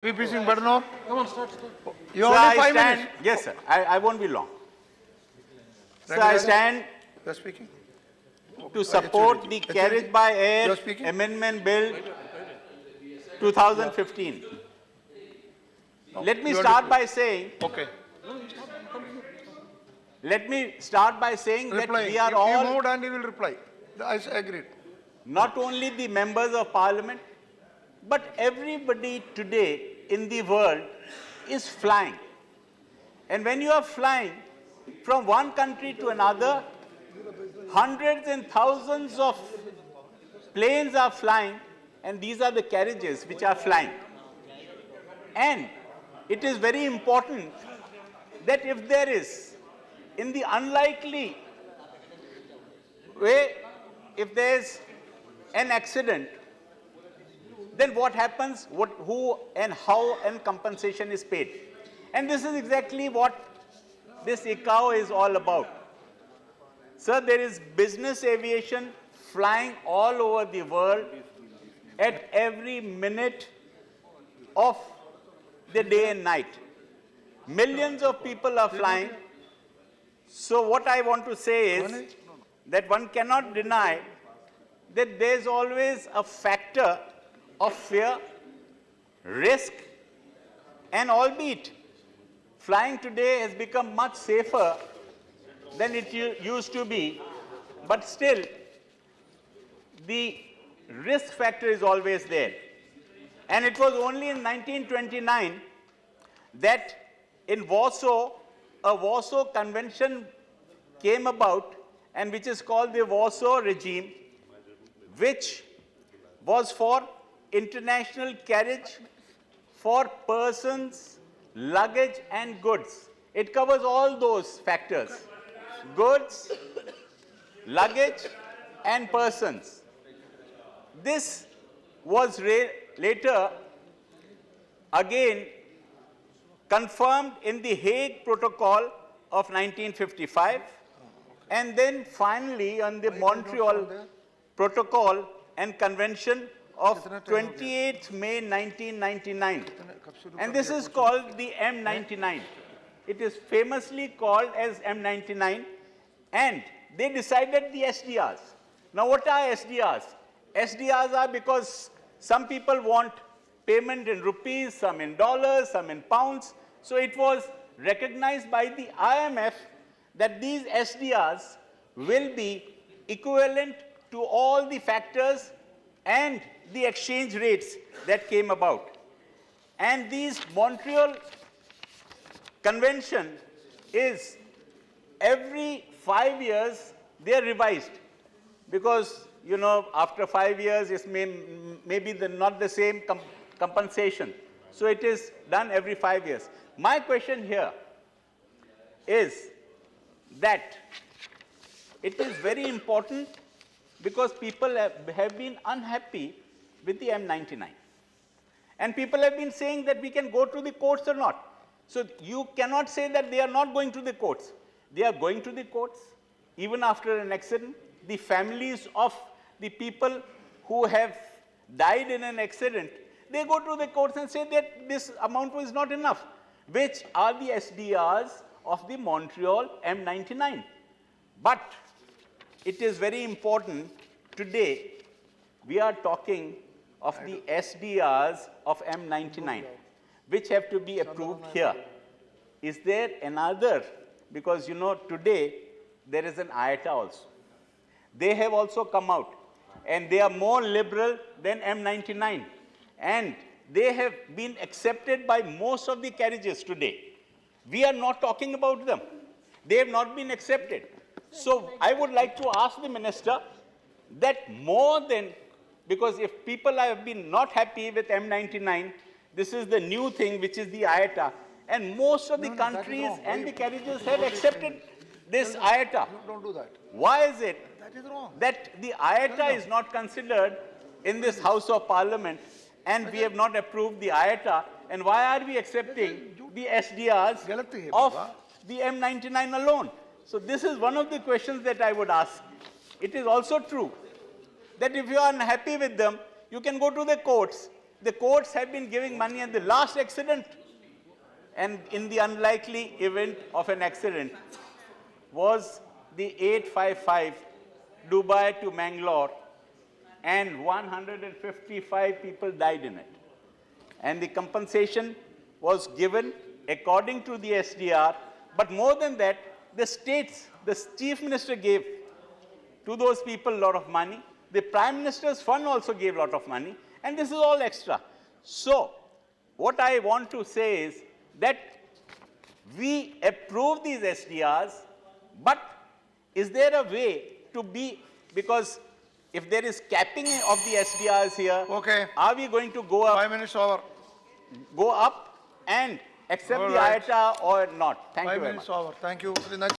VP Singh, Badnore. Come on, start. You have only 5 minutes. Yes, sir. I won't be long. So I stand You are speaking. to support the Carriage by Air You're speaking? Amendment Bill 2015. Let me you are start by saying, Okay. let me start by saying that Reply. we are He all moved and he will reply. I agreed. not only the members of parliament, but everybody today in the world is flying. And when you are flying from one country to another, hundreds and thousands of planes are flying, and these are the carriages which are flying. And it is very important that if there is, in the unlikely way, if there is an accident, then what happens, who and how and compensation is paid. And this is exactly what this ICAO is all about. Sir, there is business aviation flying all over the world at every minute of the day and night. Millions of people are flying. So what I want to say is that one cannot deny that there's always a factor of fear, risk, and albeit flying today has become much safer than it used to be, but still the risk factor is always there. And it was only in 1929 that in Warsaw, a Warsaw Convention came about, and which is called the Warsaw Regime, which was for international carriage for persons, luggage, and goods. It covers all those factors: goods, luggage, and persons. This was later again confirmed in the Hague Protocol of 1955, and then finally on the Montreal Protocol and Convention of 28th May 1999. And this is called the M99. It is famously called as M99, and they decided the SDRs. Now what are SDRs? SDRs are because some people want payment in rupees, some in dollars, some in pounds. So it was recognized by the IMF that these SDRs will be equivalent to all the factors and the exchange rates that came about. And these Montreal Convention is every 5 years they are revised, because you know after 5 years it may be not the same compensation. So it is done every 5 years. My question here is that it is very important because people have been unhappy with the M99. And people have been saying that we can go to the courts or not. So you cannot say that they are not going to the courts. They are going to the courts even after an accident. The families of the people who have died in an accident, they go to the courts and say that this amount was not enough, which are the SDRs of the Montreal M99. But it is very important today we are talking of the SDRs of M99, which have to be approved here. Is there another? Because you know today there is an IATA also. They have also come out, and they are more liberal than M99. And they have been accepted by most of the carriages today. We are not talking about them. They have not been accepted. So I would like to ask the minister that more than, because if people have been not happy with M99, this is the new thing which is the IATA, and most of the countries and the carriages have accepted this IATA. Don't do that. Why is it That is wrong. that the IATA is not considered in this House of Parliament, and we have not approved the IATA, and why are we accepting the SDRs of the M99 alone? So this is one of the questions that I would ask. It is also true that if you are unhappy with them, you can go to the courts, the courts have been giving money and the last accident, and in the unlikely event of an accident, was the 855 Dubai to Mangalore, and 155 people died in it. And the compensation was given according to the SDR, but more than that, the states, the chief minister gave to those people a lot of money. The Prime Minister's fund also gave a lot of money, and this is all extra. So, what I want to say is that we approve these SDRs, but is there a way to be, because if there is capping of the SDRs here, Okay. are we going to go up, 5 minutes over. and accept All the right. IATA or not? Thank 5 you very minutes much. over. Thank you.